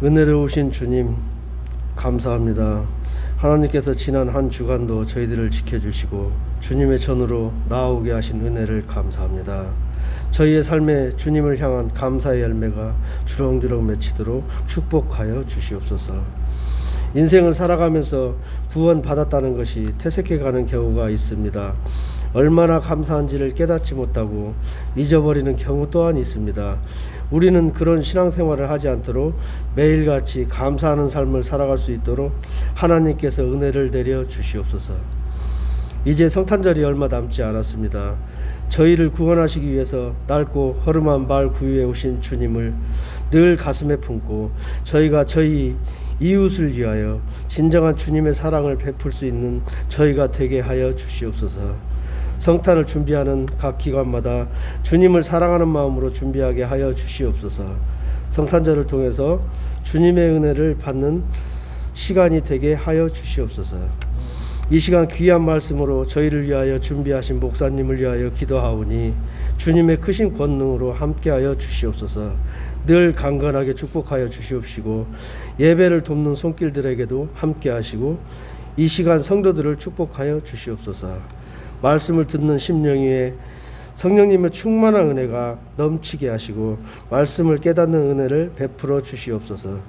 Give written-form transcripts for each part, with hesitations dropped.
은혜로우신 주님 감사합니다. 하나님께서 지난 한 주간도 저희들을 지켜주시고 주님의 전으로 나아오게 하신 은혜를 감사합니다. 저희의 삶에 주님을 향한 감사의 열매가 주렁주렁 맺히도록 축복하여 주시옵소서. 인생을 살아가면서 구원받았다는 것이 퇴색해가는 경우가 있습니다. 얼마나 감사한지를 깨닫지 못하고 잊어버리는 경우 또한 있습니다. 우리는 그런 신앙생활을 하지 않도록 매일같이 감사하는 삶을 살아갈 수 있도록 하나님께서 은혜를 내려 주시옵소서. 이제 성탄절이 얼마 남지 않았습니다. 저희를 구원하시기 위해서 낡고 허름한 말 구유에 오신 주님을 늘 가슴에 품고 저희가 저희 이웃을 위하여 진정한 주님의 사랑을 베풀 수 있는 저희가 되게 하여 주시옵소서. 성탄을 준비하는 각 기관마다 주님을 사랑하는 마음으로 준비하게 하여 주시옵소서. 성탄절을 통해서 주님의 은혜를 받는 시간이 되게 하여 주시옵소서. 이 시간 귀한 말씀으로 저희를 위하여 준비하신 목사님을 위하여 기도하오니 주님의 크신 권능으로 함께하여 주시옵소서. 늘 강건하게 축복하여 주시옵시고 예배를 돕는 손길들에게도 함께하시고 이 시간 성도들을 축복하여 주시옵소서. 말씀을 듣는 심령 위에 성령님의 충만한 은혜가 넘치게 하시고 말씀을 깨닫는 은혜를 베풀어 주시옵소서.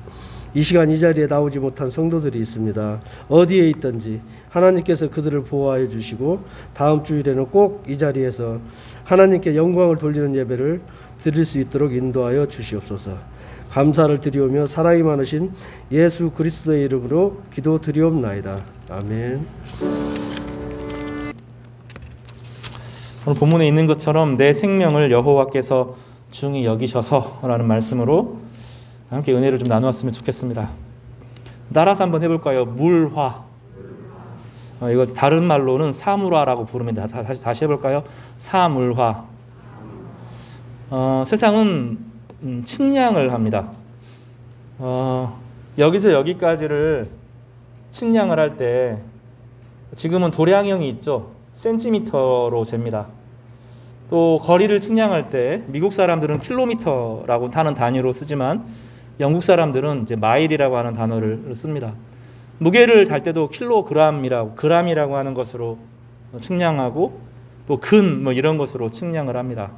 이 시간 이 자리에 나오지 못한 성도들이 있습니다. 어디에 있든지 하나님께서 그들을 보호하여 주시고 다음 주일에는 꼭 이 자리에서 하나님께 영광을 돌리는 예배를 드릴 수 있도록 인도하여 주시옵소서. 감사를 드리오며 사랑이 많으신 예수 그리스도의 이름으로 기도 드리옵나이다. 아멘. 오늘 본문에 있는 것처럼 내 생명을 여호와께서 중히 여기셔서 라는 말씀으로 함께 은혜를 좀 나누었으면 좋겠습니다. 따라서 한번 해볼까요? 물화. 이거 다른 말로는 사물화라고 부릅니다. 다시 해볼까요? 사물화. 세상은 측량을 합니다. 여기서 여기까지를 측량을 할 때 지금은 도량형이 있죠. 센티미터로 잽니다. 또 거리를 측량할 때 미국 사람들은 킬로미터라고 하는 단위로 쓰지만 영국 사람들은 이제 마일이라고 하는 단어를 씁니다. 무게를 달 때도 그람이라고 하는 것으로 측량하고 또 근 이런 것으로 측량을 합니다.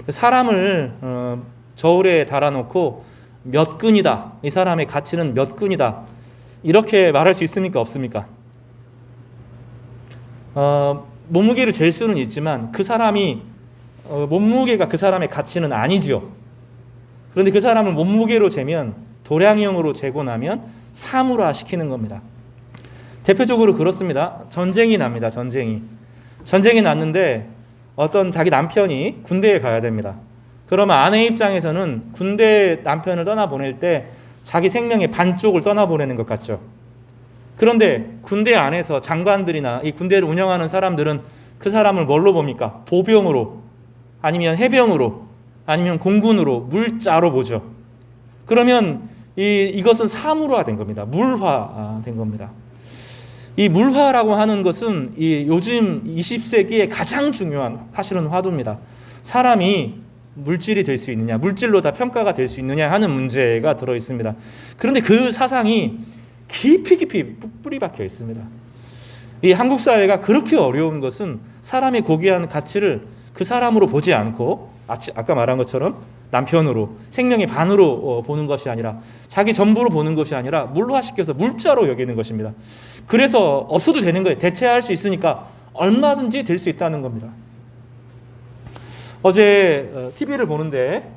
사람을 저울에 달아놓고 몇 근이다. 이 사람의 가치는 몇 근이다. 이렇게 말할 수 있습니까? 없습니까? 몸무게를 잴 수는 있지만 그 사람이 몸무게가 그 사람의 가치는 아니지요. 그런데 그 사람을 몸무게로 재면 도량형으로 재고 나면 사물화 시키는 겁니다. 대표적으로 그렇습니다. 전쟁이 납니다. 전쟁이 났는데 어떤 자기 남편이 군대에 가야 됩니다. 그러면 아내 입장에서는 군대 남편을 떠나보낼 때 자기 생명의 반쪽을 떠나보내는 것 같죠. 그런데 군대 안에서 장관들이나 이 군대를 운영하는 사람들은 그 사람을 뭘로 봅니까? 보병으로, 아니면 해병으로, 아니면 공군으로, 물자로 보죠. 그러면 이것은 사물화된 겁니다. 물화된 겁니다. 이 물화라고 하는 것은 요즘 20세기에 가장 중요한 사실은 화두입니다. 사람이 물질이 될 수 있느냐, 물질로 다 평가가 될 수 있느냐 하는 문제가 들어 있습니다. 그런데 그 사상이 깊이 뿌리 박혀 있습니다. 이 한국 사회가 그렇게 어려운 것은 사람의 고귀한 가치를 그 사람으로 보지 않고 아까 말한 것처럼 남편으로, 생명의 반으로 보는 것이 아니라 자기 전부로 보는 것이 아니라 물화시켜서 물자로 여기는 것입니다. 그래서 없어도 되는 거예요. 대체할 수 있으니까 얼마든지 될 수 있다는 겁니다. 어제 TV를 보는데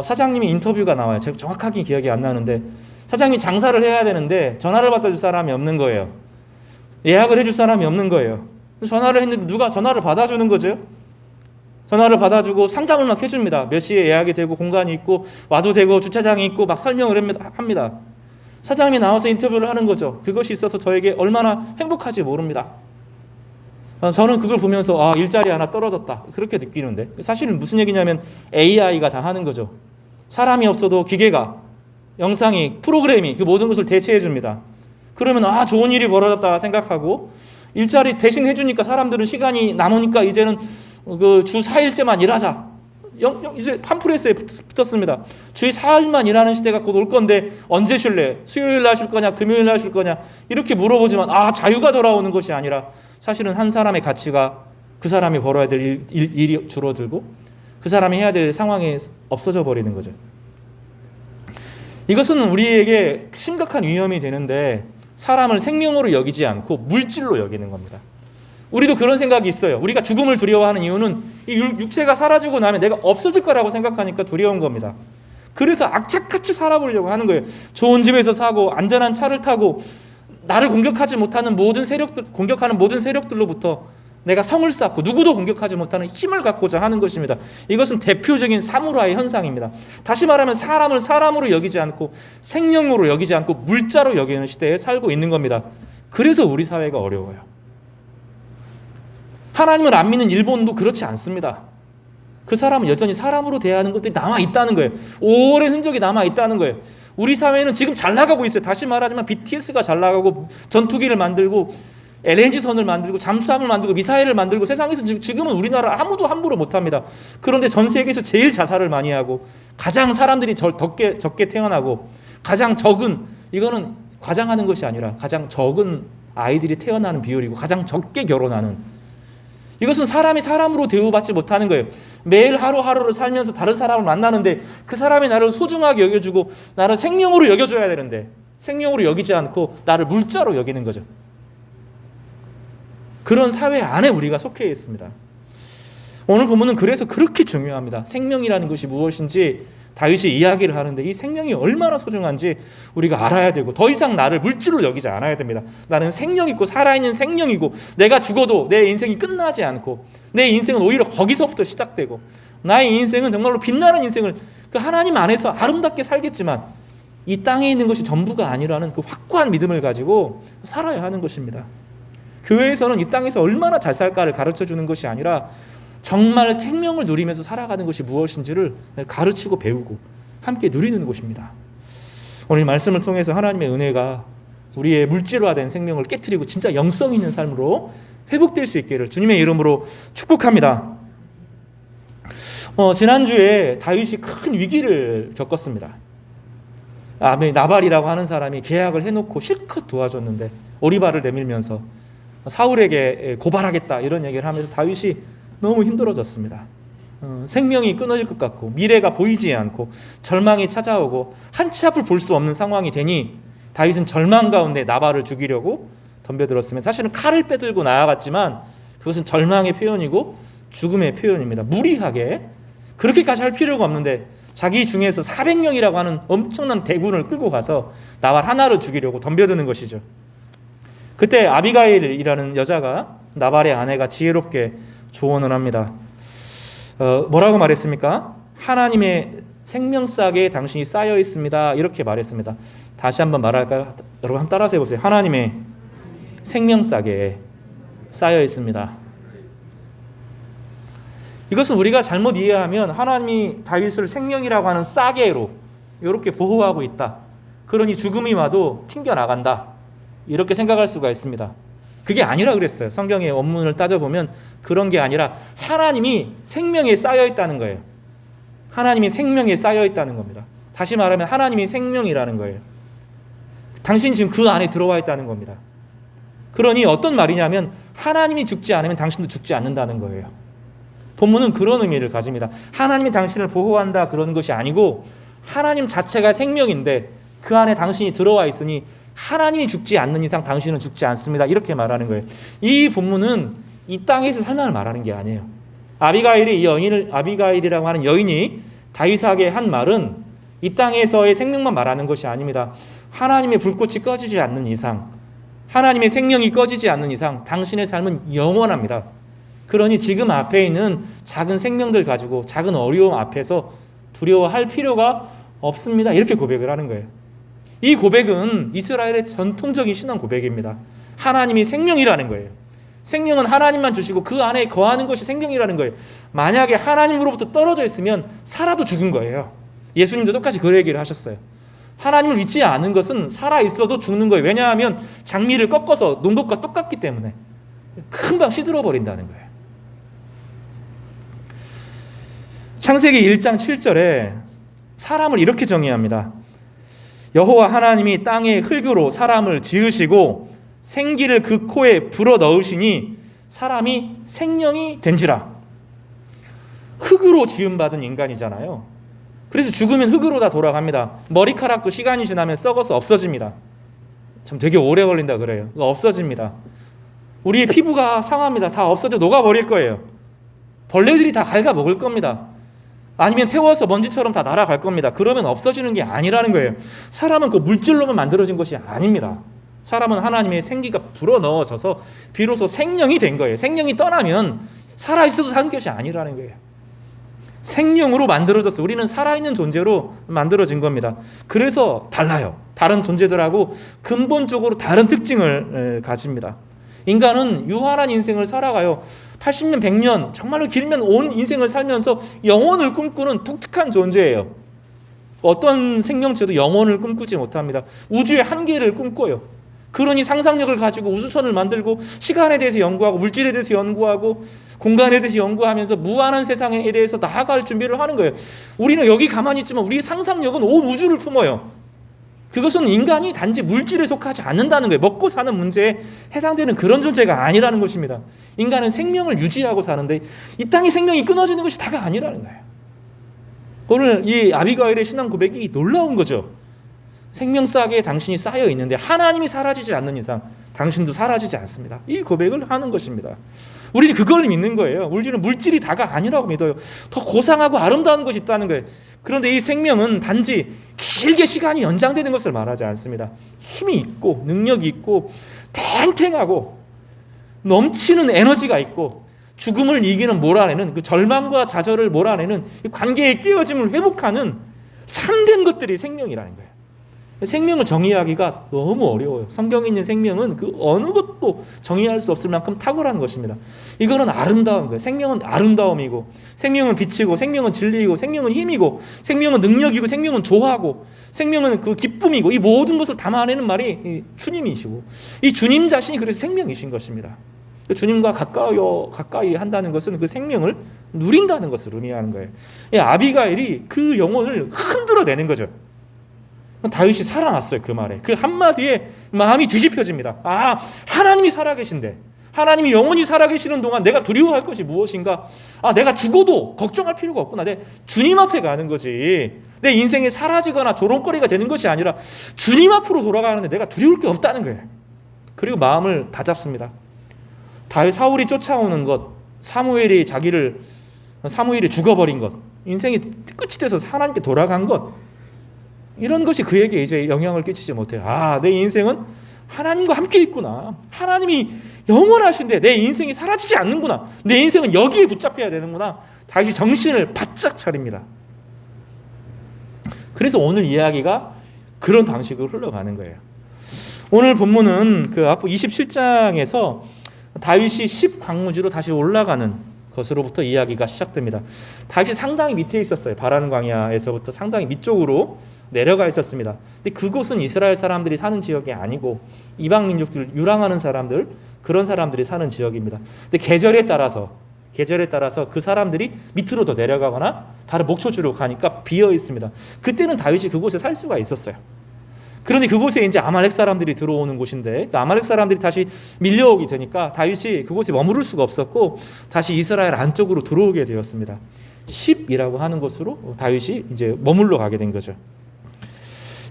사장님이 인터뷰가 나와요. 제가 정확하게 기억이 안 나는데 사장님이 장사를 해야 되는데 전화를 받아줄 사람이 없는 거예요. 예약을 해줄 사람이 없는 거예요. 전화를 했는데 누가 전화를 받아주는 거죠? 전화를 받아주고 상담을 막 해줍니다. 몇 시에 예약이 되고 공간이 있고 와도 되고 주차장이 있고 막 설명을 합니다. 사장님이 나와서 인터뷰를 하는 거죠. 그것이 있어서 저에게 얼마나 행복한지 모릅니다. 저는 그걸 보면서 일자리 하나 떨어졌다 그렇게 느끼는데 사실은 무슨 얘기냐면 AI가 다 하는 거죠. 사람이 없어도 기계가 영상이 프로그램이 그 모든 것을 대체해 줍니다. 그러면 좋은 일이 벌어졌다 생각하고 일자리 대신 해주니까 사람들은 시간이 남으니까 이제는 그 주 4일째만 일하자 이제 팜프레스에 붙었습니다. 주의 4일만 일하는 시대가 곧 올 건데 언제 쉴래? 수요일 날 쉴 거냐? 금요일 날 쉴 거냐? 이렇게 물어보지만 자유가 돌아오는 것이 아니라 사실은 한 사람의 가치가 그 사람이 벌어야 될 일이 줄어들고 그 사람이 해야 될 상황이 없어져 버리는 거죠. 이것은 우리에게 심각한 위험이 되는데 사람을 생명으로 여기지 않고 물질로 여기는 겁니다. 우리도 그런 생각이 있어요. 우리가 죽음을 두려워하는 이유는 이 육체가 사라지고 나면 내가 없어질 거라고 생각하니까 두려운 겁니다. 그래서 악착같이 살아보려고 하는 거예요. 좋은 집에서 사고 안전한 차를 타고 나를 공격하지 못하는 공격하는 모든 세력들로부터 내가 성을 쌓고 누구도 공격하지 못하는 힘을 갖고자 하는 것입니다. 이것은 대표적인 사무라이 현상입니다. 다시 말하면 사람을 사람으로 여기지 않고 생명으로 여기지 않고 물자로 여기는 시대에 살고 있는 겁니다. 그래서 우리 사회가 어려워요. 하나님을 안 믿는 일본도 그렇지 않습니다. 그 사람은 여전히 사람으로 대하는 것들이 남아있다는 거예요. 오랜 흔적이 남아있다는 거예요. 우리 사회는 지금 잘 나가고 있어요. 다시 말하지만 BTS가 잘 나가고 전투기를 만들고 LNG선을 만들고 잠수함을 만들고 미사일을 만들고 세상에서 지금은 우리나라 아무도 함부로 못합니다. 그런데 전 세계에서 제일 자살을 많이 하고 가장 사람들이 적게 태어나고 가장 적은, 이거는 과장하는 것이 아니라 가장 적은 아이들이 태어나는 비율이고 가장 적게 결혼하는, 이것은 사람이 사람으로 대우받지 못하는 거예요. 매일 하루하루를 살면서 다른 사람을 만나는데 그 사람이 나를 소중하게 여겨주고 나를 생명으로 여겨줘야 되는데 생명으로 여기지 않고 나를 물자로 여기는 거죠. 그런 사회 안에 우리가 속해 있습니다. 오늘 본문은 그래서 그렇게 중요합니다. 생명이라는 것이 무엇인지 다윗이 이야기를 하는데 이 생명이 얼마나 소중한지 우리가 알아야 되고 더 이상 나를 물질로 여기지 않아야 됩니다. 나는 생명 있고 살아있는 생명이고 내가 죽어도 내 인생이 끝나지 않고 내 인생은 오히려 거기서부터 시작되고 나의 인생은 정말로 빛나는 인생을 그 하나님 안에서 아름답게 살겠지만 이 땅에 있는 것이 전부가 아니라는 그 확고한 믿음을 가지고 살아야 하는 것입니다. 교회에서는 이 땅에서 얼마나 잘 살까를 가르쳐주는 것이 아니라 정말 생명을 누리면서 살아가는 것이 무엇인지를 가르치고 배우고 함께 누리는 곳입니다. 오늘 이 말씀을 통해서 하나님의 은혜가 우리의 물질화된 생명을 깨트리고 진짜 영성 있는 삶으로 회복될 수 있기를 주님의 이름으로 축복합니다. 지난주에 다윗이 큰 위기를 겪었습니다. 나발이라고 하는 사람이 계약을 해놓고 실컷 도와줬는데 오리발을 내밀면서 사울에게 고발하겠다 이런 얘기를 하면서 다윗이 너무 힘들어졌습니다. 생명이 끊어질 것 같고 미래가 보이지 않고 절망이 찾아오고 한치 앞을 볼 수 없는 상황이 되니 다윗은 절망 가운데 나발을 죽이려고 덤벼들었으면 사실은 칼을 빼들고 나아갔지만 그것은 절망의 표현이고 죽음의 표현입니다. 무리하게 그렇게까지 할 필요가 없는데 자기 중에서 400명이라고 하는 엄청난 대군을 끌고 가서 나발 하나를 죽이려고 덤벼드는 것이죠. 그때 아비가일이라는 여자가 나발의 아내가 지혜롭게 조언을 합니다. 뭐라고 말했습니까? 하나님의 생명싸개에 당신이 쌓여 있습니다. 이렇게 말했습니다. 다시 한번 말할까요? 여러분 한번 따라서 해보세요. 하나님의 생명싸개에 쌓여 있습니다. 이것은 우리가 잘못 이해하면 하나님이 다윗을 생명이라고 하는 싸개로 이렇게 보호하고 있다. 그러니 죽음이 와도 튕겨나간다. 이렇게 생각할 수가 있습니다. 그게 아니라 그랬어요. 성경의 원문을 따져보면 그런 게 아니라 하나님이 생명에 쌓여 있다는 거예요. 하나님이 생명에 쌓여 있다는 겁니다. 다시 말하면 하나님이 생명이라는 거예요. 당신 지금 그 안에 들어와 있다는 겁니다. 그러니 어떤 말이냐면 하나님이 죽지 않으면 당신도 죽지 않는다는 거예요. 본문은 그런 의미를 가집니다. 하나님이 당신을 보호한다 그러는 것이 아니고 하나님 자체가 생명인데 그 안에 당신이 들어와 있으니 하나님이 죽지 않는 이상 당신은 죽지 않습니다. 이렇게 말하는 거예요. 이 본문은 이 땅에서 살만을 말하는 게 아니에요. 아비가일이라고 하는 여인이 다윗에게 한 말은 이 땅에서의 생명만 말하는 것이 아닙니다. 하나님의 불꽃이 꺼지지 않는 이상, 하나님의 생명이 꺼지지 않는 이상 당신의 삶은 영원합니다. 그러니 지금 앞에 있는 작은 생명들 가지고 작은 어려움 앞에서 두려워할 필요가 없습니다. 이렇게 고백을 하는 거예요. 이 고백은 이스라엘의 전통적인 신앙 고백입니다. 하나님이 생명이라는 거예요. 생명은 하나님만 주시고 그 안에 거하는 것이 생명이라는 거예요. 만약에 하나님으로부터 떨어져 있으면 살아도 죽은 거예요. 예수님도 똑같이 그 얘기를 하셨어요. 하나님을 믿지 않은 것은 살아 있어도 죽는 거예요. 왜냐하면 장미를 꺾어서 놓은 것과 똑같기 때문에 금방 시들어 버린다는 거예요. 창세기 1장 7절에 사람을 이렇게 정의합니다. 여호와 하나님이 땅의 흙으로 사람을 지으시고 생기를 그 코에 불어 넣으시니 사람이 생명이 된지라. 흙으로 지음받은 인간이잖아요. 그래서 죽으면 흙으로 다 돌아갑니다. 머리카락도 시간이 지나면 썩어서 없어집니다. 참 되게 오래 걸린다 그래요. 없어집니다. 우리의 피부가 상합니다. 다 없어져 녹아버릴 거예요. 벌레들이 다 갉아먹을 겁니다. 아니면 태워서 먼지처럼 다 날아갈 겁니다. 그러면 없어지는 게 아니라는 거예요. 사람은 그 물질로만 만들어진 것이 아닙니다. 사람은 하나님의 생기가 불어넣어져서 비로소 생명이 된 거예요. 생명이 떠나면 살아있어도 산 것이 아니라는 거예요. 생명으로 만들어졌어요. 우리는 살아있는 존재로 만들어진 겁니다. 그래서 달라요. 다른 존재들하고 근본적으로 다른 특징을 가집니다. 인간은 유한한 인생을 살아가요. 80년, 100년, 정말로 길면 온 인생을 살면서 영원을 꿈꾸는 독특한 존재예요. 어떤 생명체도 영원을 꿈꾸지 못합니다. 우주의 한계를 꿈꿔요. 그러니 상상력을 가지고 우주선을 만들고 시간에 대해서 연구하고 물질에 대해서 연구하고 공간에 대해서 연구하면서 무한한 세상에 대해서 나아갈 준비를 하는 거예요. 우리는 여기 가만히 있지만 우리의 상상력은 온 우주를 품어요. 그것은 인간이 단지 물질에 속하지 않는다는 거예요. 먹고 사는 문제에 해당되는 그런 존재가 아니라는 것입니다. 인간은 생명을 유지하고 사는데 이 땅의 생명이 끊어지는 것이 다가 아니라는 거예요. 오늘 이 아비가일의 신앙 고백이 놀라운 거죠. 생명싸개에 당신이 쌓여 있는데 하나님이 사라지지 않는 이상 당신도 사라지지 않습니다. 이 고백을 하는 것입니다. 우리는 그걸 믿는 거예요. 우리는 물질이 다가 아니라고 믿어요. 더 고상하고 아름다운 것이 있다는 거예요. 그런데 이 생명은 단지 길게 시간이 연장되는 것을 말하지 않습니다. 힘이 있고 능력이 있고 탱탱하고 넘치는 에너지가 있고 죽음을 이기는 몰아내는 그 절망과 좌절을 몰아내는 이 관계의 깨어짐을 회복하는 참된 것들이 생명이라는 거예요. 생명을 정의하기가 너무 어려워요. 성경에 있는 생명은 그 어느 것도 정의할 수 없을 만큼 탁월한 것입니다. 이거는 아름다운 거예요. 생명은 아름다움이고 생명은 빛이고 생명은 진리이고 생명은 힘이고 생명은 능력이고 생명은 조화고 생명은 그 기쁨이고 이 모든 것을 담아내는 말이 주님이시고 이 주님 자신이 그래서 생명이신 것입니다. 그 주님과 가까이 한다는 것은 그 생명을 누린다는 것을 의미하는 거예요. 아비가일이 그 영혼을 흔들어내는 거죠. 다윗이 살아났어요. 그 말에 그 한마디에 마음이 뒤집혀집니다. 아, 하나님이 살아계신데 하나님이 영원히 살아계시는 동안 내가 두려워할 것이 무엇인가? 아, 내가 죽어도 걱정할 필요가 없구나. 내 주님 앞에 가는 거지. 내 인생이 사라지거나 조롱거리가 되는 것이 아니라 주님 앞으로 돌아가는데 내가 두려울 게 없다는 거예요. 그리고 마음을 다잡습니다. 다윗 사울이 쫓아오는 것, 사무엘이 죽어버린 것, 인생이 끝이 돼서 하나님께 돌아간 것, 이런 것이 그에게 이제 영향을 끼치지 못해요. 아, 내 인생은 하나님과 함께 있구나. 하나님이 영원하신데 내 인생이 사라지지 않는구나. 내 인생은 여기에 붙잡혀야 되는구나. 다시 정신을 바짝 차립니다. 그래서 오늘 이야기가 그런 방식으로 흘러가는 거예요. 오늘 본문은 그 앞으로 27장에서 다윗이 10광무지로 다시 올라가는 것으로부터 이야기가 시작됩니다. 다윗이 상당히 밑에 있었어요. 바란 광야에서부터 상당히 밑쪽으로 내려가 있었습니다. 근데 그곳은 이스라엘 사람들이 사는 지역이 아니고 이방 민족들, 유랑하는 사람들, 그런 사람들이 사는 지역입니다. 근데 계절에 따라서 그 사람들이 밑으로 더 내려가거나 다른 목초지로 가니까 비어 있습니다. 그때는 다윗이 그곳에 살 수가 있었어요. 그런데 그곳에 이제 아말렉 사람들이 들어오는 곳인데 아말렉 사람들이 다시 밀려오게 되니까 다윗이 그곳에 머무를 수가 없었고 다시 이스라엘 안쪽으로 들어오게 되었습니다. 10이라고 하는 곳으로 다윗이 이제 머물러 가게 된 거죠.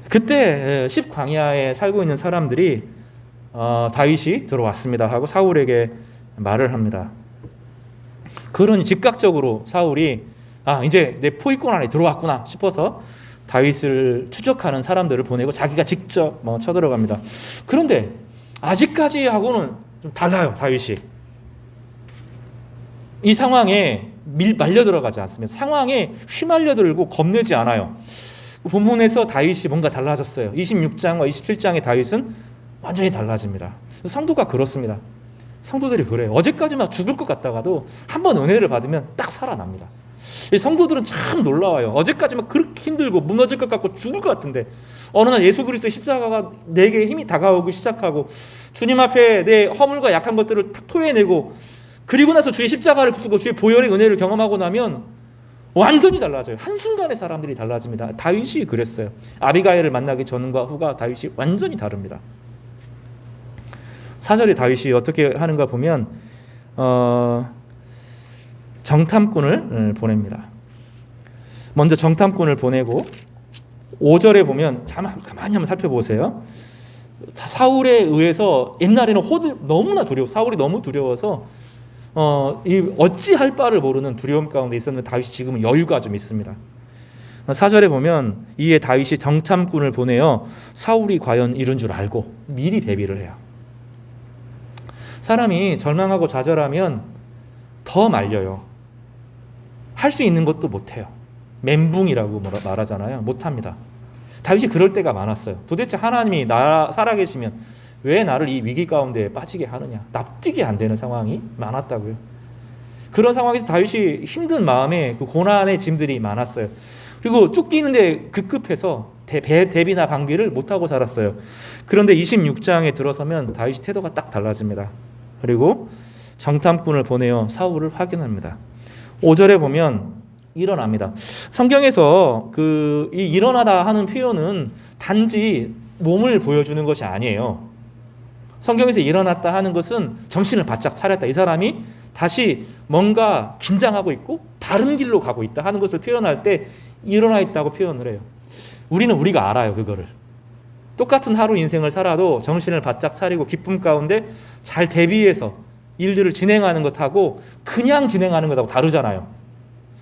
그때 10 광야에 살고 있는 사람들이 다윗이 들어왔습니다 하고 사울에게 말을 합니다. 그러니 즉각적으로 사울이 이제 내 포위권 안에 들어왔구나 싶어서 다윗을 추적하는 사람들을 보내고 자기가 직접 쳐들어갑니다. 그런데 아직까지하고는 좀 달라요. 다윗이 이 상황에 말려 들어가지 않습니다. 상황에 휘말려들고 겁내지 않아요. 본문에서 다윗이 뭔가 달라졌어요. 26장과 27장의 다윗은 완전히 달라집니다. 성도가 그렇습니다. 성도들이 그래요. 어제까지 막 죽을 것 같다가도 한번 은혜를 받으면 딱 살아납니다. 이 성도들은 참 놀라워요. 어제까지 막 그렇게 힘들고 무너질 것 같고 죽을 것 같은데 어느 날 예수 그리스도의 십자가가 내게 힘이 다가오기 시작하고 주님 앞에 내 허물과 약한 것들을 탁 토해내고 그리고 나서 주의 십자가를 붙들고 주의 보혈의 은혜를 경험하고 나면 완전히 달라져요. 한순간에 사람들이 달라집니다. 다윗이 그랬어요. 아비가일을 만나기 전과 후가 다윗이 완전히 다릅니다. 4절에 다윗이 어떻게 하는가 보면 정탐꾼을 보냅니다. 먼저 정탐꾼을 보내고 5절에 보면 가만히 한번 살펴보세요. 사울에 의해서 옛날에는 너무나 사울이 너무 두려워서 어찌할 바를 모르는 두려움 가운데 있었는데 다윗이 지금은 여유가 좀 있습니다. 4절에 보면 이에 다윗이 정탐꾼을 보내어 사울이 과연 이런 줄 알고 미리 대비를 해요. 사람이 절망하고 좌절하면 더 말려요. 할 수 있는 것도 못해요. 멘붕이라고 말하잖아요. 못합니다. 다윗이 그럴 때가 많았어요. 도대체 하나님이 살아계시면 왜 나를 이 위기 가운데 빠지게 하느냐, 납득이 안 되는 상황이 많았다고요. 그런 상황에서 다윗이 힘든 마음에 그 고난의 짐들이 많았어요. 그리고 쫓기는데 급급해서 대비나 방비를 못하고 살았어요. 그런데 26장에 들어서면 다윗이 태도가 딱 달라집니다. 그리고 정탐꾼을 보내어 사울을 확인합니다. 5절에 보면 일어납니다. 성경에서 이 일어나다 하는 표현은 단지 몸을 보여주는 것이 아니에요. 성경에서 일어났다 하는 것은 정신을 바짝 차렸다. 이 사람이 다시 뭔가 긴장하고 있고 바른 길로 가고 있다 하는 것을 표현할 때 일어나 있다고 표현을 해요. 우리가 알아요. 그거를. 똑같은 하루 인생을 살아도 정신을 바짝 차리고 기쁨 가운데 잘 대비해서 일들을 진행하는 것하고 그냥 진행하는 것하고 다르잖아요.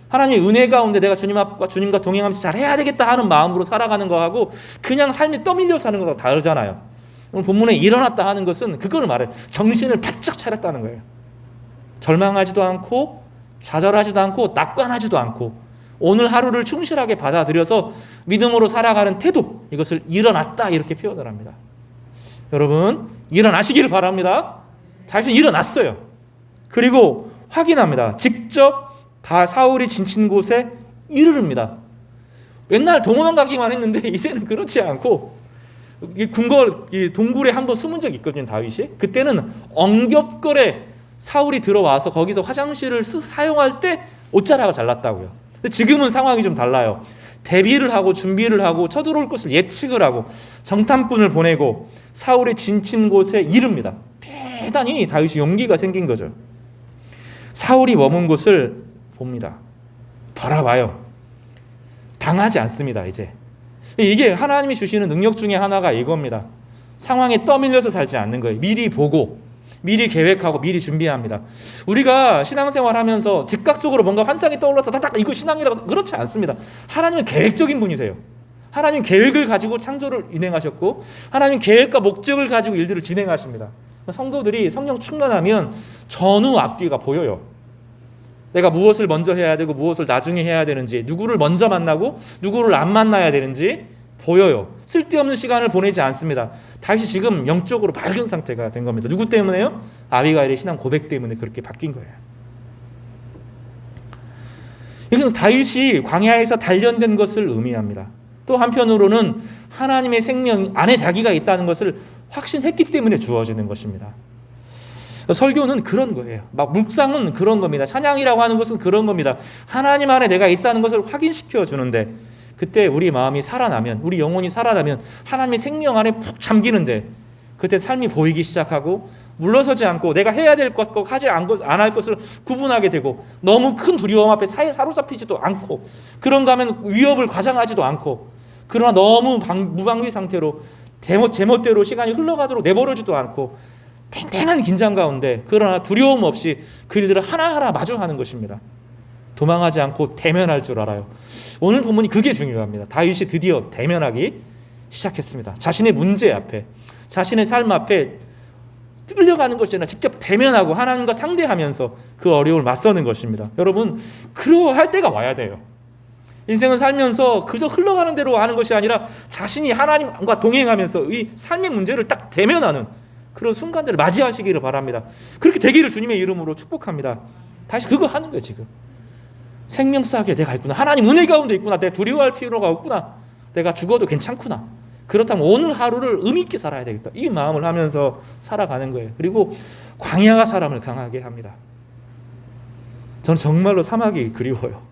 하나님의 은혜 가운데 내가 주님과 동행하면서 잘 해야 되겠다 하는 마음으로 살아가는 거하고 그냥 삶에 떠밀려 사는 것하고 다르잖아요. 오늘 본문에 일어났다 하는 것은 그걸 말해요. 정신을 바짝 차렸다는 거예요. 절망하지도 않고 좌절하지도 않고 낙관하지도 않고 오늘 하루를 충실하게 받아들여서 믿음으로 살아가는 태도, 이것을 일어났다 이렇게 표현을 합니다. 여러분 일어나시기를 바랍니다. 다윗은 일어났어요. 그리고 확인합니다. 직접 다 사울이 지친 곳에 이르릅니다. 맨날 동호만 가기만 했는데 이제는 그렇지 않고 동굴에 한번 숨은 적이 있거든요. 다윗이. 그때는 엉겹거래 사울이 들어와서 거기서 화장실을 사용할 때 옷자락을 잘랐다고요. 근데 지금은 상황이 좀 달라요. 대비를 하고 준비를 하고 쳐들어올 것을 예측을 하고 정탐꾼을 보내고 사울이 지친 곳에 이릅니다. 대단히 다윗이 용기가 생긴 거죠. 사울이 머문 곳을 봅니다. 바라봐요. 당하지 않습니다. 이게 하나님이 주시는 능력 중에 하나가 이겁니다. 상황에 떠밀려서 살지 않는 거예요. 미리 보고 미리 계획하고 미리 준비합니다. 우리가 신앙생활 하면서 즉각적으로 뭔가 환상이 떠올라서 딱 이거 신앙이라고, 그렇지 않습니다. 하나님은 계획적인 분이세요. 하나님 계획을 가지고 창조를 인행하셨고 하나님 계획과 목적을 가지고 일들을 진행하십니다. 성도들이 성령 충만하면 전후 앞뒤가 보여요. 내가 무엇을 먼저 해야 되고 무엇을 나중에 해야 되는지, 누구를 먼저 만나고 누구를 안 만나야 되는지 보여요. 쓸데없는 시간을 보내지 않습니다. 다윗이 지금 영적으로 맑은 상태가 된 겁니다. 누구 때문에요? 아비가일의 신앙 고백 때문에 그렇게 바뀐 거예요. 이것은 다윗이 광야에서 단련된 것을 의미합니다. 또 한편으로는 하나님의 생명 안에 자기가 있다는 것을 확신했기 때문에 주어지는 것입니다. 설교는 그런 거예요. 묵상은 그런 겁니다. 찬양이라고 하는 것은 그런 겁니다. 하나님 안에 내가 있다는 것을 확인시켜 주는데, 그때 우리 마음이 살아나면, 우리 영혼이 살아나면 하나님의 생명 안에 푹 잠기는데, 그때 삶이 보이기 시작하고 물러서지 않고 내가 해야 될 것과 하지 안 할 것을 구분하게 되고, 너무 큰 두려움 앞에 사로잡히지도 않고, 그런가 하면 위협을 과장하지도 않고, 그러나 너무 무방비 상태로 제멋대로 시간이 흘러가도록 내버려지도 않고 탱탱한 긴장 가운데, 그러나 두려움 없이 그 일들을 하나하나 마주하는 것입니다. 도망하지 않고 대면할 줄 알아요. 오늘 본문이 그게 중요합니다. 다윗이 드디어 대면하기 시작했습니다. 자신의 문제 앞에, 자신의 삶 앞에 끌려가는 것이 아니라 직접 대면하고 하나님과 상대하면서 그 어려움을 맞서는 것입니다. 여러분, 그러할 때가 와야 돼요. 인생을 살면서 그저 흘러가는 대로 하는 것이 아니라 자신이 하나님과 동행하면서 이 삶의 문제를 딱 대면하는 그런 순간들을 맞이하시기를 바랍니다. 그렇게 되기를 주님의 이름으로 축복합니다. 다시 그거 하는 거예요. 지금 생명싸게 내가 있구나, 하나님 은혜 가운데 있구나, 내가 두려워할 필요가 없구나, 내가 죽어도 괜찮구나, 그렇다면 오늘 하루를 의미 있게 살아야 되겠다, 이 마음을 하면서 살아가는 거예요. 그리고 광야가 사람을 강하게 합니다. 저는 정말로 사막이 그리워요.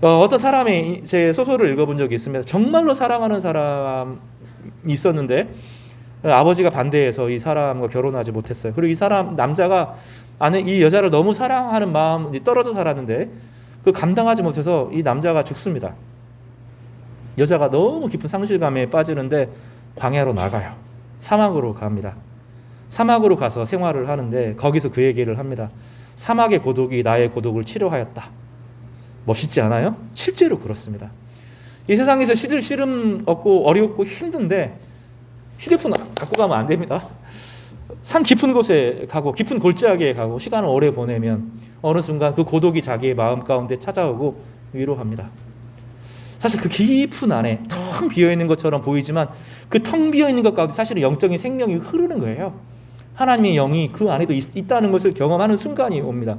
어떤 사람이 제 소설을 읽어본 적이 있습니다. 정말로 사랑하는 사람이 있었는데 아버지가 반대해서 이 사람과 결혼하지 못했어요. 그리고 이 사람 남자가 이 여자를 너무 사랑하는 마음이 떨어져 살았는데 그 감당하지 못해서 이 남자가 죽습니다. 여자가 너무 깊은 상실감에 빠지는데 광야로 나가요. 사막으로 갑니다. 사막으로 가서 생활을 하는데 거기서 그 얘기를 합니다. 사막의 고독이 나의 고독을 치료하였다. 멋있지 않아요? 실제로 그렇습니다. 이 세상에서 시름 없고 어렵고 힘든데 휴대폰 갖고 가면 안 됩니다. 산 깊은 곳에 가고 깊은 골짜기에 가고 시간을 오래 보내면 어느 순간 그 고독이 자기의 마음 가운데 찾아오고 위로합니다. 사실 그 깊은 안에 텅 비어있는 것처럼 보이지만 그 텅 비어있는 것 가운데 사실은 영적인 생명이 흐르는 거예요. 하나님의 영이 그 안에도 있다는 것을 경험하는 순간이 옵니다.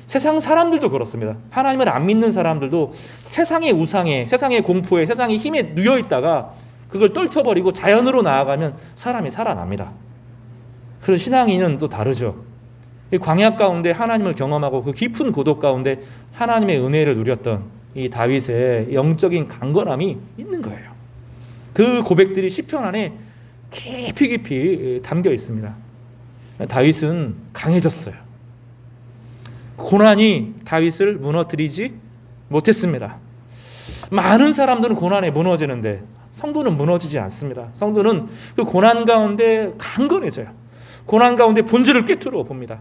세상 사람들도 그렇습니다. 하나님을 안 믿는 사람들도 세상의 우상에, 세상의 공포에, 세상의 힘에 누여 있다가 그걸 떨쳐버리고 자연으로 나아가면 사람이 살아납니다. 그런 신앙인은 또 다르죠. 이 광야 가운데 하나님을 경험하고 그 깊은 고독 가운데 하나님의 은혜를 누렸던 이 다윗의 영적인 강건함이 있는 거예요. 그 고백들이 시편 안에 깊이 담겨 있습니다. 다윗은 강해졌어요. 고난이 다윗을 무너뜨리지 못했습니다. 많은 사람들은 고난에 무너지는데 성도는 무너지지 않습니다. 성도는 그 고난 가운데 강건해져요. 고난 가운데 본질을 꿰뚫어 봅니다.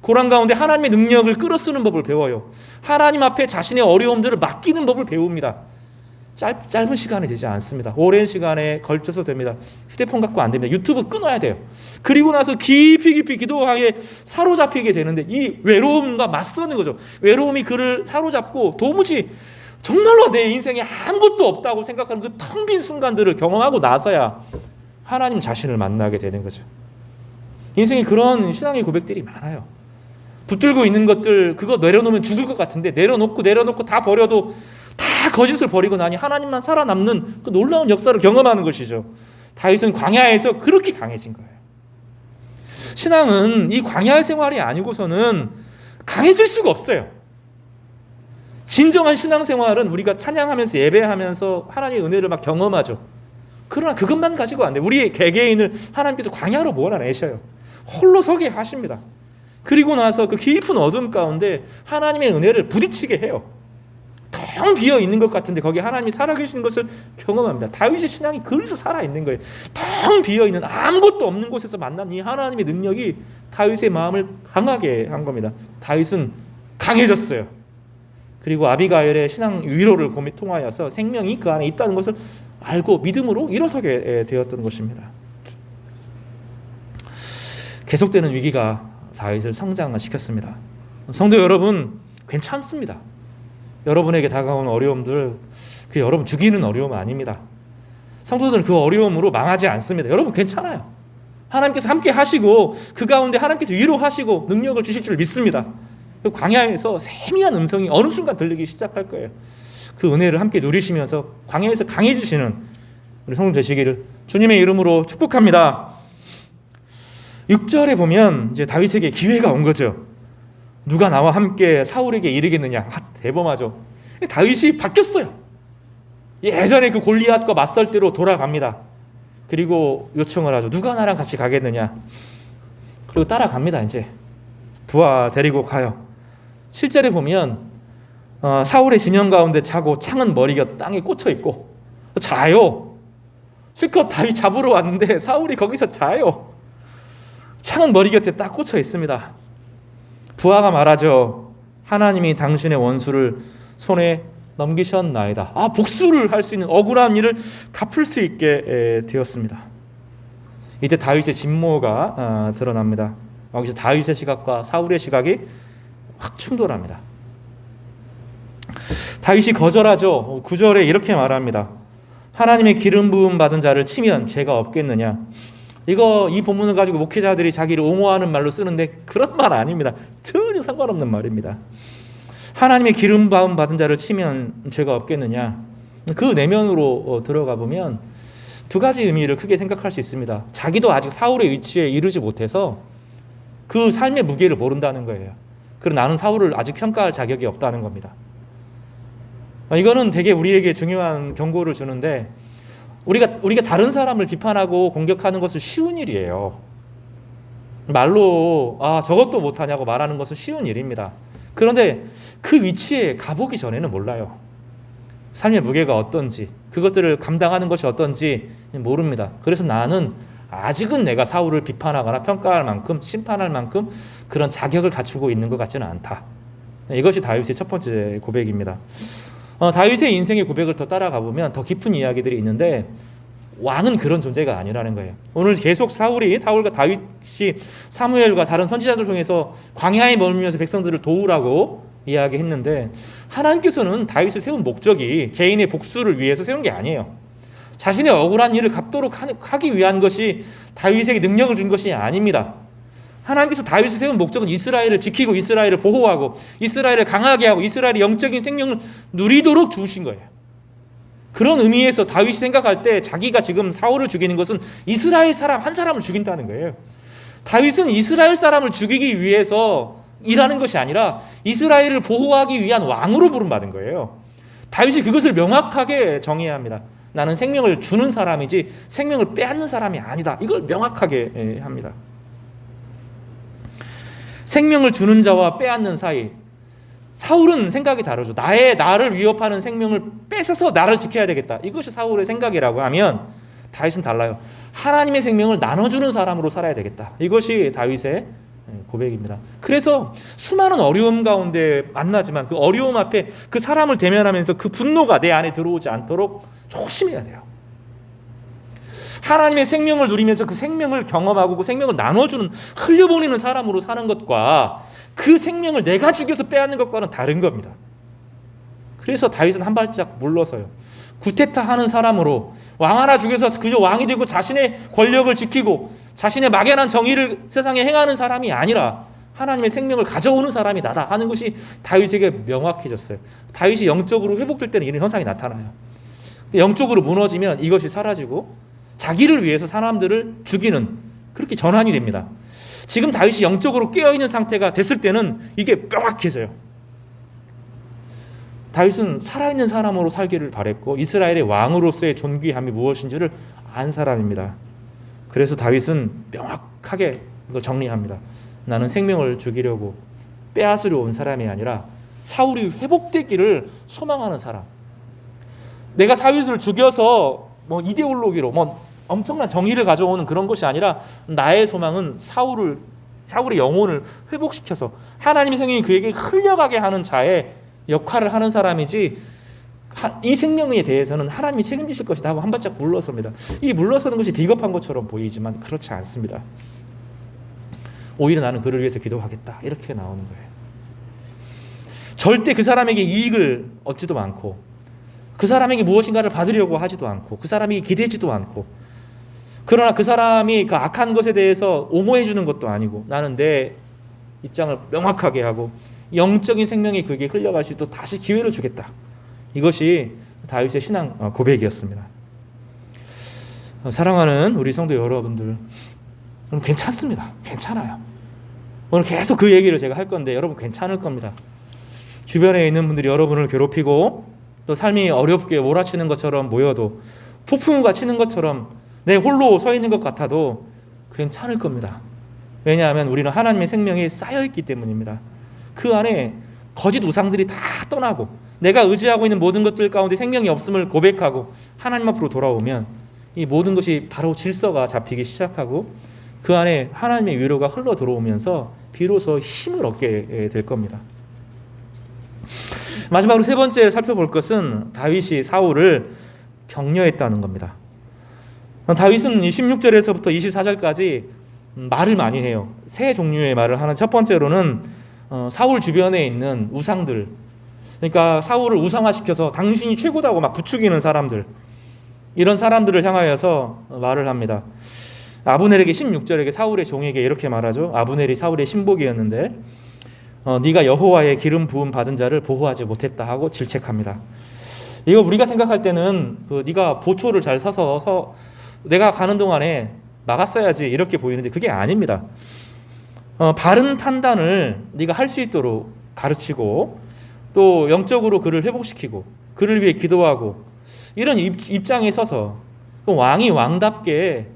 고난 가운데 하나님의 능력을 끌어쓰는 법을 배워요. 하나님 앞에 자신의 어려움들을 맡기는 법을 배웁니다. 짧은 시간이 되지 않습니다. 오랜 시간에 걸쳐서 됩니다. 휴대폰 갖고 안 됩니다. 유튜브 끊어야 돼요. 그리고 나서 깊이 기도하게 사로잡히게 되는데 이 외로움과 맞서는 거죠. 외로움이 그를 사로잡고 도무지 정말로 내 인생에 아무것도 없다고 생각하는 그 텅 빈 순간들을 경험하고 나서야 하나님 자신을 만나게 되는 거죠. 인생에 그런 신앙의 고백들이 많아요. 붙들고 있는 것들 그거 내려놓으면 죽을 것 같은데 내려놓고 다 버려도 다 거짓을 버리고 나니 하나님만 살아남는 그 놀라운 역사를 경험하는 것이죠. 다윗은 광야에서 그렇게 강해진 거예요. 신앙은 이 광야의 생활이 아니고서는 강해질 수가 없어요. 진정한 신앙생활은 우리가 찬양하면서 예배하면서 하나님의 은혜를 막 경험하죠. 그러나 그것만 가지고 안 돼요. 우리의 개개인을 하나님께서 광야로 몰아내셔요. 홀로 서게 하십니다. 그리고 나서 그 깊은 어둠 가운데 하나님의 은혜를 부딪히게 해요. 텅 비어 있는 것 같은데 거기에 하나님이 살아계신 것을 경험합니다. 다윗의 신앙이 그래서 살아있는 거예요. 텅 비어 있는 아무것도 없는 곳에서 만난 이 하나님의 능력이 다윗의 마음을 강하게 한 겁니다. 다윗은 강해졌어요. 그리고 아비가일의 신앙 위로를 통하여서 생명이 그 안에 있다는 것을 알고 믿음으로 일어서게 되었던 것입니다. 계속되는 위기가 다윗을 성장시켰습니다. 성도 여러분, 괜찮습니다. 여러분에게 다가온 어려움들, 그 여러분 죽이는 어려움 아닙니다. 성도들은 그 어려움으로 망하지 않습니다. 여러분 괜찮아요. 하나님께서 함께 하시고 그 가운데 하나님께서 위로하시고 능력을 주실 줄 믿습니다. 그 광야에서 세미한 음성이 어느 순간 들리기 시작할 거예요. 그 은혜를 함께 누리시면서 광야에서 강해지시는 우리 성도 되시기를 주님의 이름으로 축복합니다. 6절에 보면 이제 다윗에게 기회가 온 거죠. 누가 나와 함께 사울에게 이르겠느냐. 대범하죠. 다윗이 바뀌었어요. 예전에 그 골리앗과 맞설 때로 돌아갑니다. 그리고 요청을 하죠. 누가 나랑 같이 가겠느냐. 그리고 따라갑니다. 이제 부하 데리고 가요. 7절에 보면 사울의 진영 가운데 자고 창은 머리가 땅에 꽂혀 있고 자요. 실컷 다윗 잡으러 왔는데 사울이 거기서 자요. 창은 머리 곁에 딱 꽂혀 있습니다. 부하가 말하죠. 하나님이 당신의 원수를 손에 넘기셨나이다. 복수를 할 수 있는 억울한 일을 갚을 수 있게 되었습니다. 이때 다윗의 진모가 드러납니다. 여기서 다윗의 시각과 사울의 시각이 확 충돌합니다. 다윗이 거절하죠. 9절에 이렇게 말합니다. 하나님의 기름 부음 받은 자를 치면 죄가 없겠느냐. 이 본문을 가지고 목회자들이 자기를 옹호하는 말로 쓰는데 그런 말 아닙니다. 전혀 상관없는 말입니다. 하나님의 기름 부음 받은 자를 치면 죄가 없겠느냐. 그 내면으로 들어가 보면 두 가지 의미를 크게 생각할 수 있습니다. 자기도 아직 사울의 위치에 이르지 못해서 그 삶의 무게를 모른다는 거예요. 그리고 나는 사울을 아직 평가할 자격이 없다는 겁니다. 이거는 되게 우리에게 중요한 경고를 주는데 우리가 다른 사람을 비판하고 공격하는 것은 쉬운 일이에요. 말로 저것도 못하냐고 말하는 것은 쉬운 일입니다. 그런데 그 위치에 가보기 전에는 몰라요. 삶의 무게가 어떤지, 그것들을 감당하는 것이 어떤지 모릅니다. 그래서 나는 아직은 내가 사울을 비판하거나 평가할 만큼, 심판할 만큼 그런 자격을 갖추고 있는 것 같지는 않다. 이것이 다윗의 첫 번째 고백입니다. 다윗의 인생의 고백을 더 따라가 보면 더 깊은 이야기들이 있는데 왕은 그런 존재가 아니라는 거예요. 오늘 계속 사울과 다윗이 사무엘과 다른 선지자들 통해서 광야에 머물면서 백성들을 도우라고 이야기했는데, 하나님께서는 다윗을 세운 목적이 개인의 복수를 위해서 세운 게 아니에요. 자신의 억울한 일을 갚도록 하기 위한 것이 다윗에게 능력을 준 것이 아닙니다. 하나님께서 다윗을 세운 목적은 이스라엘을 지키고 이스라엘을 보호하고 이스라엘을 강하게 하고 이스라엘의 영적인 생명을 누리도록 주신 거예요. 그런 의미에서 다윗이 생각할 때 자기가 지금 사울을 죽이는 것은 이스라엘 사람 한 사람을 죽인다는 거예요. 다윗은 이스라엘 사람을 죽이기 위해서 일하는 것이 아니라 이스라엘을 보호하기 위한 왕으로 부름받은 거예요. 다윗이 그것을 명확하게 정해야 합니다. 나는 생명을 주는 사람이지 생명을 빼앗는 사람이 아니다. 이걸 명확하게 합니다. 생명을 주는 자와 빼앗는 사이, 사울은 생각이 다르죠. 나를 위협하는 생명을 뺏어서 나를 지켜야 되겠다. 이것이 사울의 생각이라고 하면 다윗은 달라요. 하나님의 생명을 나눠주는 사람으로 살아야 되겠다. 이것이 다윗의 고백입니다. 그래서 수많은 어려움 가운데 만나지만 그 어려움 앞에 그 사람을 대면하면서 그 분노가 내 안에 들어오지 않도록 조심해야 돼요. 하나님의 생명을 누리면서 그 생명을 경험하고 그 생명을 나눠주는, 흘려보내는 사람으로 사는 것과 그 생명을 내가 죽여서 빼앗는 것과는 다른 겁니다. 그래서 다윗은 한 발짝 물러서요. 구테타 하는 사람으로 왕 하나 죽여서 그저 왕이 되고 자신의 권력을 지키고 자신의 막연한 정의를 세상에 행하는 사람이 아니라 하나님의 생명을 가져오는 사람이 나다 하는 것이 다윗에게 명확해졌어요. 다윗이 영적으로 회복될 때는 이런 현상이 나타나요. 근데 영적으로 무너지면 이것이 사라지고 자기를 위해서 사람들을 죽이는, 그렇게 전환이 됩니다. 지금 다윗이 영적으로 깨어있는 상태가 됐을 때는 이게 명확해져요. 다윗은 살아있는 사람으로 살기를 바랬고 이스라엘의 왕으로서의 존귀함이 무엇인지를 안 사람입니다. 그래서 다윗은 명확하게 이걸 정리합니다. 나는 생명을 죽이려고 빼앗으려 온 사람이 아니라 사울이 회복되기를 소망하는 사람. 내가 사울을 죽여서 이데올로기로 엄청난 정의를 가져오는 그런 것이 아니라 나의 소망은 사울의 영혼을 회복시켜서 하나님의 생명이 그에게 흘려가게 하는 자의 역할을 하는 사람이지, 이 생명에 대해서는 하나님이 책임지실 것이다 하고 한 발짝 물러섭니다. 이 물러서는 것이 비겁한 것처럼 보이지만 그렇지 않습니다. 오히려 나는 그를 위해서 기도하겠다, 이렇게 나오는 거예요. 절대 그 사람에게 이익을 얻지도 않고 그 사람에게 무엇인가를 받으려고 하지도 않고 그 사람에게 기대지도 않고, 그러나 그 사람이 그 악한 것에 대해서 옹호해 주는 것도 아니고 나는 내 입장을 명확하게 하고 영적인 생명이 그에게 흘려갈 수 있도록 다시 기회를 주겠다. 이것이 다윗의 신앙 고백이었습니다. 사랑하는 우리 성도 여러분들, 괜찮습니다. 괜찮아요. 오늘 계속 그 얘기를 제가 할 건데 여러분 괜찮을 겁니다. 주변에 있는 분들이 여러분을 괴롭히고 또 삶이 어렵게 몰아치는 것처럼 보여도, 폭풍우가 치는 것처럼 내 홀로 서 있는 것 같아도 괜찮을 겁니다. 왜냐하면 우리는 하나님의 생명이 쌓여있기 때문입니다. 그 안에 거짓 우상들이 다 떠나고 내가 의지하고 있는 모든 것들 가운데 생명이 없음을 고백하고 하나님 앞으로 돌아오면 이 모든 것이 바로 질서가 잡히기 시작하고 그 안에 하나님의 위로가 흘러 들어오면서 비로소 힘을 얻게 될 겁니다. 마지막으로 세 번째 살펴볼 것은 다윗이 사울을 격려했다는 겁니다. 다윗은 16절에서부터 24절까지 말을 많이 해요. 세 종류의 말을 하는, 첫 번째로는 사울 주변에 있는 우상들, 그러니까 사울을 우상화시켜서 당신이 최고다고 막 부추기는 사람들, 이런 사람들을 향하여서 말을 합니다. 아브넬에게 16절에 사울의 종에게 이렇게 말하죠. 아브넬이 사울의 신복이었는데 네가 여호와의 기름 부음 받은 자를 보호하지 못했다 하고 질책합니다. 이거 우리가 생각할 때는 네가 보초를 잘 서서 내가 가는 동안에 막았어야지 이렇게 보이는데 그게 아닙니다. 바른 판단을 네가 할 수 있도록 가르치고 또 영적으로 그를 회복시키고 그를 위해 기도하고 이런 입장에 서서 왕이 왕답게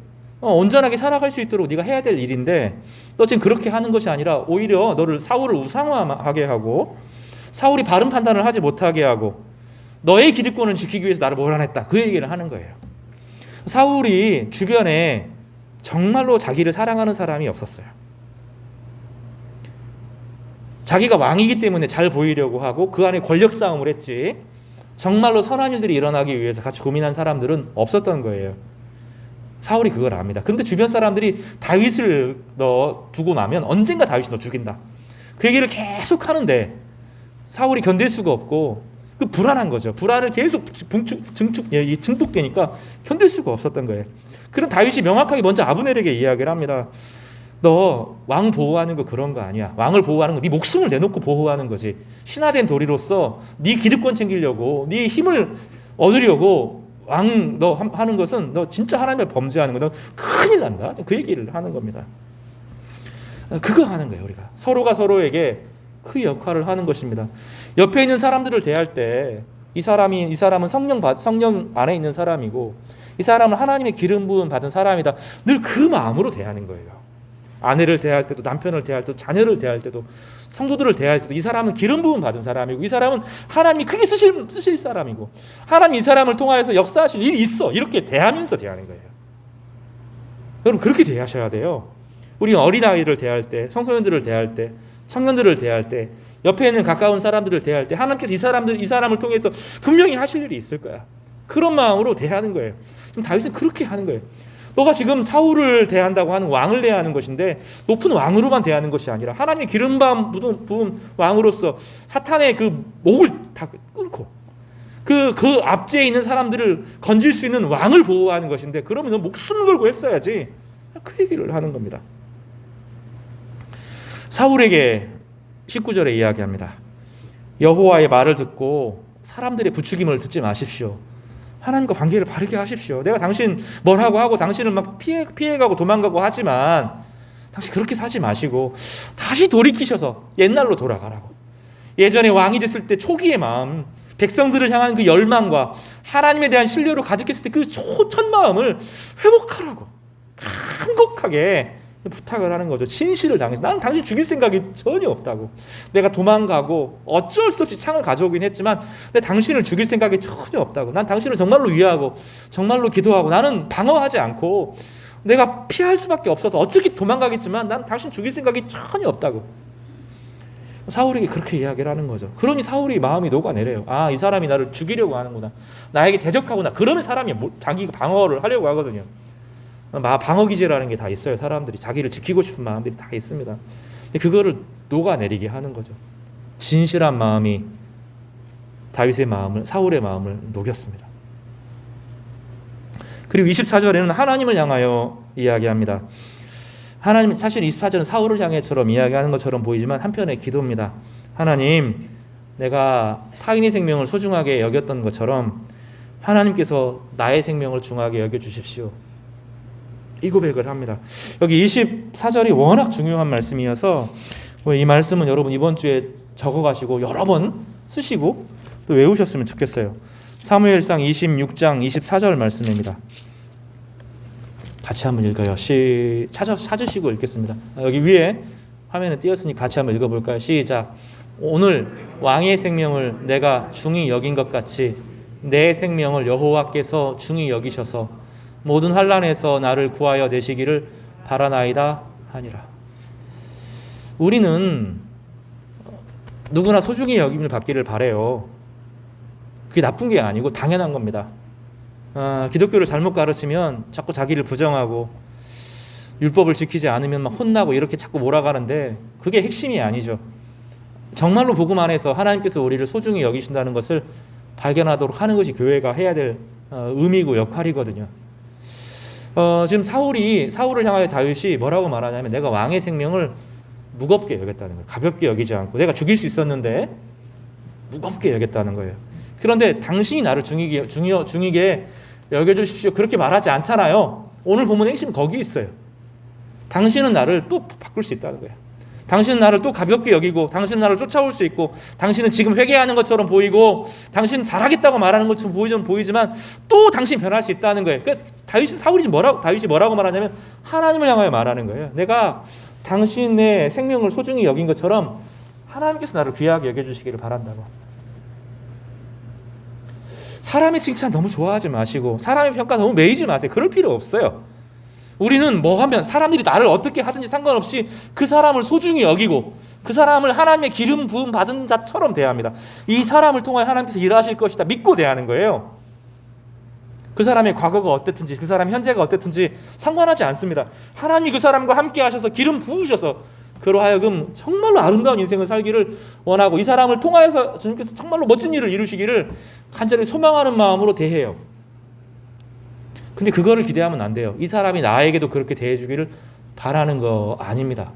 온전하게 살아갈 수 있도록 네가 해야 될 일인데 너 지금 그렇게 하는 것이 아니라 오히려 너를 사울을 우상화하게 하고 사울이 바른 판단을 하지 못하게 하고 너의 기득권을 지키기 위해서 나를 몰아냈다. 그 얘기를 하는 거예요. 사울이 주변에 정말로 자기를 사랑하는 사람이 없었어요. 자기가 왕이기 때문에 잘 보이려고 하고 그 안에 권력 싸움을 했지 정말로 선한 일들이 일어나기 위해서 같이 고민한 사람들은 없었던 거예요. 사울이 그걸 압니다. 그런데 주변 사람들이 다윗을 너 두고 나면 언젠가 다윗이 너 죽인다. 그 얘기를 계속 하는데 사울이 견딜 수가 없고 그 불안한 거죠. 불안을 계속 증폭되니까 견딜 수가 없었던 거예요. 그럼 다윗이 명확하게 먼저 아브넬에게 이야기를 합니다. 너 왕 보호하는 거 그런 거 아니야. 왕을 보호하는 거 네 목숨을 내놓고 보호하는 거지. 신하된 도리로서 네 기득권 챙기려고 네 힘을 얻으려고 왕 너 하는 것은 너 진짜 하나님을 범죄하는 거. 너 큰일 난다. 그 얘기를 하는 겁니다. 그거 하는 거예요. 우리가 서로가 서로에게 그 역할을 하는 것입니다. 옆에 있는 사람들을 대할 때 이 사람은 성령 안에 있는 사람이고 이 사람은 하나님의 기름 부음 받은 사람이다. 늘 그 마음으로 대하는 거예요. 아내를 대할 때도 남편을 대할 때도 자녀를 대할 때도 성도들을 대할 때도 이 사람은 기름 부음 받은 사람이고 이 사람은 하나님이 크게 쓰실 사람이고 하나님 이 사람을 통하여서 역사하실 일이 있어. 이렇게 대하면서 대하는 거예요. 여러분 그렇게 대하셔야 돼요. 우리 어린아이를 대할 때, 청소년들을 대할 때, 청년들을 대할 때, 옆에 있는 가까운 사람들을 대할 때 하나님께서 이 사람을 통해서 분명히 하실 일이 있을 거야. 그런 마음으로 대하는 거예요. 지금 다윗은 그렇게 하는 거예요. 너가 지금 사울을 대한다고 하는 왕을 대하는 것인데 높은 왕으로만 대하는 것이 아니라 하나님의 기름 부은 왕으로서 사탄의 그 목을 다 끊고 그 앞지에 있는 사람들을 건질 수 있는 왕을 보호하는 것인데 그러면 너 목숨 걸고 했어야지. 그 얘기를 하는 겁니다. 사울에게 19절에 이야기합니다. 여호와의 말을 듣고 사람들의 부추김을 듣지 마십시오. 하나님과 관계를 바르게 하십시오. 내가 당신 뭐라고 하고 당신을 막 피해가고 도망가고 하지만 당신 그렇게 사지 마시고 다시 돌이키셔서 옛날로 돌아가라고. 예전에 왕이 됐을 때 초기의 마음, 백성들을 향한 그 열망과 하나님에 대한 신뢰로 가득했을 때 그 첫 마음을 회복하라고 간곡하게 부탁을 하는 거죠. 진실을 당해서 나는 당신 죽일 생각이 전혀 없다고. 내가 도망가고 어쩔 수 없이 창을 가져오긴 했지만 근데 당신을 죽일 생각이 전혀 없다고. 난 당신을 정말로 위하고 정말로 기도하고 나는 방어하지 않고 내가 피할 수밖에 없어서 어떻게 도망가겠지만 난 당신 죽일 생각이 전혀 없다고. 사울에게 그렇게 이야기를 하는 거죠. 그러니 사울이 마음이 녹아내려요. 아, 이 사람이 나를 죽이려고 하는구나. 나에게 대적하구나. 그러면 사람이 자기가 방어를 하려고 하거든요. 방어기제라는 게 다 있어요. 사람들이 자기를 지키고 싶은 마음들이 다 있습니다. 그거를 녹아내리게 하는 거죠. 진실한 마음이 다윗의 마음을, 사울의 마음을 녹였습니다. 그리고 24절에는 하나님을 향하여 이야기합니다. 하나님, 사실 24절은 사울을 향해처럼 이야기하는 것처럼 보이지만 한편의 기도입니다. 하나님, 내가 타인의 생명을 소중하게 여겼던 것처럼 하나님께서 나의 생명을 중하게 여겨주십시오. 이 고백을 합니다. 여기 24절이 워낙 중요한 말씀이어서 이 말씀은 여러분 이번 주에 적어가시고 여러 번 쓰시고 또 외우셨으면 좋겠어요. 사무엘상 26장 24절 말씀입니다. 같이 한번 읽어요. 찾으시고 읽겠습니다. 여기 위에 화면에 띄었으니 같이 한번 읽어볼까요? 시작. 오늘 왕의 생명을 내가 중히 여긴 것 같이 내 생명을 여호와께서 중히 여기셔서 모든 환난에서 나를 구하여 내시기를 바라나이다 하니라. 우리는 누구나 소중히 여김을 받기를 바라요. 그게 나쁜 게 아니고 당연한 겁니다. 기독교를 잘못 가르치면 자꾸 자기를 부정하고 율법을 지키지 않으면 막 혼나고 이렇게 자꾸 몰아가는데 그게 핵심이 아니죠. 정말로 복음 안에서 하나님께서 우리를 소중히 여기신다는 것을 발견하도록 하는 것이 교회가 해야 될 의미고 역할이거든요. 지금 사울을 향하여 다윗이 뭐라고 말하냐면 내가 왕의 생명을 무겁게 여겼다는 거예요. 가볍게 여기지 않고 내가 죽일 수 있었는데 무겁게 여겼다는 거예요. 그런데 당신이 나를 중이게 여겨주십시오. 그렇게 말하지 않잖아요. 오늘 본문 핵심 거기 있어요. 당신은 나를 또 바꿀 수 있다는 거예요. 당신은 나를 또 가볍게 여기고 당신은 나를 쫓아올 수 있고 당신은 지금 회개하는 것처럼 보이고 당신은 잘하겠다고 말하는 것처럼 보이지만 또 당신 변할 수 있다는 거예요. 그러니까 다윗이 뭐라고 말하냐면 하나님을 향하여 말하는 거예요. 내가 당신의 생명을 소중히 여긴 것처럼 하나님께서 나를 귀하게 여겨주시기를 바란다고. 사람의 칭찬 너무 좋아하지 마시고 사람의 평가 너무 매이지 마세요. 그럴 필요 없어요. 우리는 뭐 하면 사람들이 나를 어떻게 하든지 상관없이 그 사람을 소중히 여기고 그 사람을 하나님의 기름 부음 받은 자처럼 대합니다. 이 사람을 통하여 하나님께서 일하실 것이다 믿고 대하는 거예요. 그 사람의 과거가 어땠든지 그 사람의 현재가 어땠든지 상관하지 않습니다. 하나님이 그 사람과 함께 하셔서 기름 부으셔서 그로 하여금 정말로 아름다운 인생을 살기를 원하고 이 사람을 통하여서 주님께서 정말로 멋진 일을 이루시기를 간절히 소망하는 마음으로 대해요. 근데 그거를 기대하면 안 돼요. 이 사람이 나에게도 그렇게 대해주기를 바라는 거 아닙니다.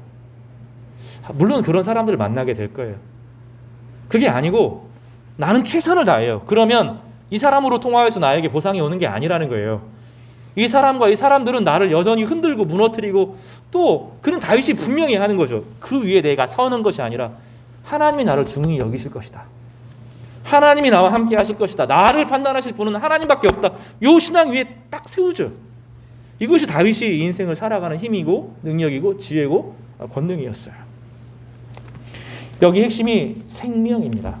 물론 그런 사람들을 만나게 될 거예요. 그게 아니고 나는 최선을 다해요. 그러면 이 사람으로 통하여서 나에게 보상이 오는 게 아니라는 거예요. 이 사람과 이 사람들은 나를 여전히 흔들고 무너뜨리고 또 그는 다윗이 분명히 하는 거죠. 그 위에 내가 서는 것이 아니라 하나님이 나를 중히 여기실 것이다. 하나님이 나와 함께 하실 것이다. 나를 판단하실 분은 하나님밖에 없다. 이 신앙 위에 딱 세우죠. 이것이 다윗이 인생을 살아가는 힘이고 능력이고 지혜고 권능이었어요. 여기 핵심이 생명입니다.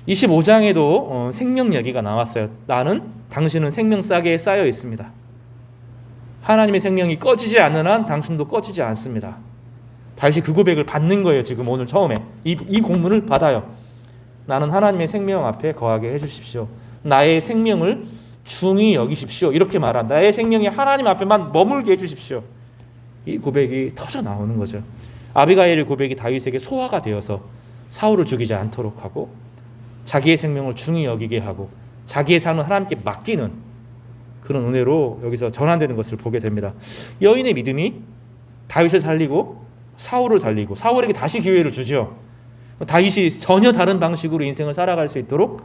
25장에도 생명 얘기가 나왔어요. 당신은 생명 싹에 쌓여 있습니다. 하나님의 생명이 꺼지지 않는 한 당신도 꺼지지 않습니다. 다윗이 그 고백을 받는 거예요. 지금 오늘 처음에 이 공문을 받아요. 나는 하나님의 생명 앞에 거하게 해주십시오. 나의 생명을 중히 여기십시오. 이렇게 말한다. 나의 생명이 하나님 앞에만 머물게 해주십시오. 이 고백이 터져 나오는 거죠. 아비가일의 고백이 다윗에게 소화가 되어서 사울을 죽이지 않도록 하고 자기의 생명을 중히 여기게 하고 자기의 삶을 하나님께 맡기는 그런 은혜로 여기서 전환되는 것을 보게 됩니다. 여인의 믿음이 다윗을 살리고 사울을 살리고 사울에게 다시 기회를 주죠. 다윗이 전혀 다른 방식으로 인생을 살아갈 수 있도록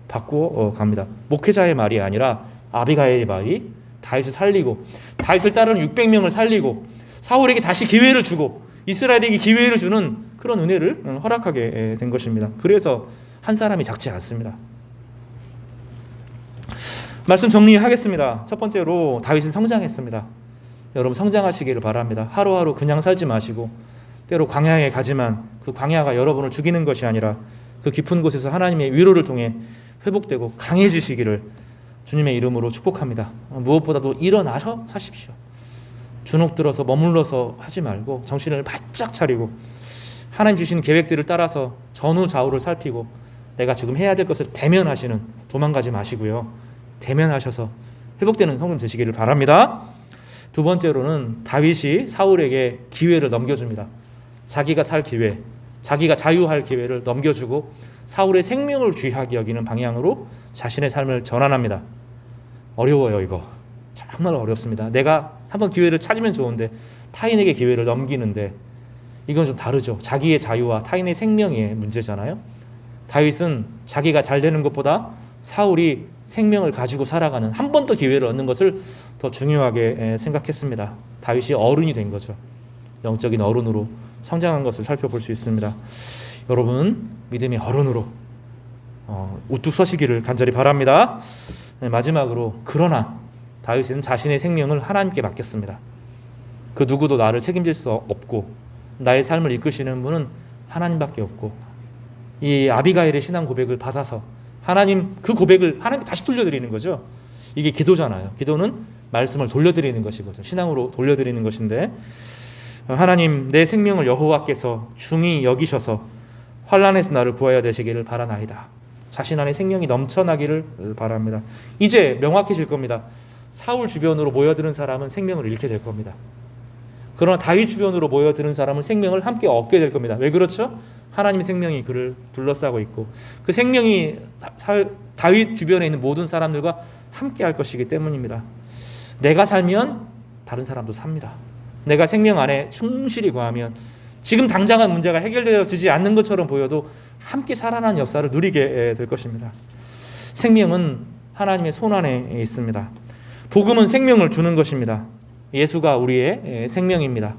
바꾸어 갑니다. 목회자의 말이 아니라 아비가일의 말이 다윗을 살리고 다윗을 따르는 600명을 살리고 사울에게 다시 기회를 주고 이스라엘에게 기회를 주는 그런 은혜를 허락하게 된 것입니다. 그래서 한 사람이 작지 않습니다. 말씀 정리하겠습니다. 첫 번째로 다윗은 성장했습니다. 여러분 성장하시기를 바랍니다. 하루하루 그냥 살지 마시고 때로 광야에 가지만 그 광야가 여러분을 죽이는 것이 아니라 그 깊은 곳에서 하나님의 위로를 통해 회복되고 강해지시기를 주님의 이름으로 축복합니다. 무엇보다도 일어나서 사십시오. 주눅 들어서 머물러서 하지 말고 정신을 바짝 차리고 하나님 주신 계획들을 따라서 전후 좌우를 살피고 내가 지금 해야 될 것을 대면하시는 도망가지 마시고요. 대면하셔서 회복되는 성도님 되시기를 바랍니다. 두 번째로는 다윗이 사울에게 기회를 넘겨줍니다. 자기가 살 기회, 자기가 자유할 기회를 넘겨주고 사울의 생명을 귀하게 여기는 방향으로 자신의 삶을 전환합니다. 어려워요. 이거 정말 어렵습니다. 내가 한번 기회를 찾으면 좋은데 타인에게 기회를 넘기는데 이건 좀 다르죠. 자기의 자유와 타인의 생명의 문제잖아요. 다윗은 자기가 잘 되는 것보다 사울이 생명을 가지고 살아가는 한 번 더 기회를 얻는 것을 더 중요하게 생각했습니다. 다윗이 어른이 된 거죠. 영적인 어른으로 성장한 것을 살펴볼 수 있습니다. 여러분 믿음의 어른으로 우뚝 서시기를 간절히 바랍니다. 마지막으로 그러나 다윗은 자신의 생명을 하나님께 맡겼습니다. 그 누구도 나를 책임질 수 없고 나의 삶을 이끄시는 분은 하나님밖에 없고 이 아비가일의 신앙 고백을 받아서 하나님 그 고백을 하나님께 다시 돌려드리는 거죠. 이게 기도잖아요. 기도는 말씀을 돌려드리는 것이거든요. 신앙으로 돌려드리는 것인데 하나님 내 생명을 여호와께서 중히 여기셔서 환난에서 나를 구하여 되시기를 바라나이다. 자신 안에 생명이 넘쳐나기를 바랍니다. 이제 명확해질 겁니다. 사울 주변으로 모여드는 사람은 생명을 잃게 될 겁니다. 그러나 다윗 주변으로 모여드는 사람은 생명을 함께 얻게 될 겁니다. 왜 그렇죠? 하나님의 생명이 그를 둘러싸고 있고 그 생명이 다윗 주변에 있는 모든 사람들과 함께 할 것이기 때문입니다. 내가 살면 다른 사람도 삽니다. 내가 생명 안에 충실히 거하면 지금 당장은 문제가 해결되어지지 않는 것처럼 보여도 함께 살아나는 역사를 누리게 될 것입니다. 생명은 하나님의 손 안에 있습니다. 복음은 생명을 주는 것입니다. 예수가 우리의 생명입니다.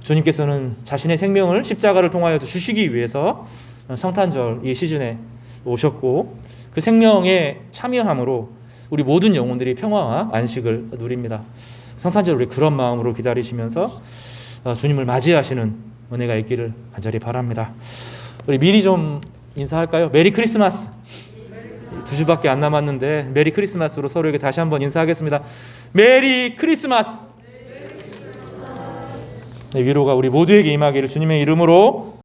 주님께서는 자신의 생명을 십자가를 통하여서 주시기 위해서 성탄절 이 시즌에 오셨고 그 생명에 참여함으로 우리 모든 영혼들이 평화와 안식을 누립니다. 성탄절 우리 그런 마음으로 기다리시면서 주님을 맞이하시는 은혜가 있기를 간절히 바랍니다. 우리 미리 좀 인사할까요? 메리 크리스마스. 2주밖에 안 남았는데 메리 크리스마스로 서로에게 다시 한번 인사하겠습니다. 메리 크리스마스. 네, 위로가 우리 모두에게 임하기를 주님의 이름으로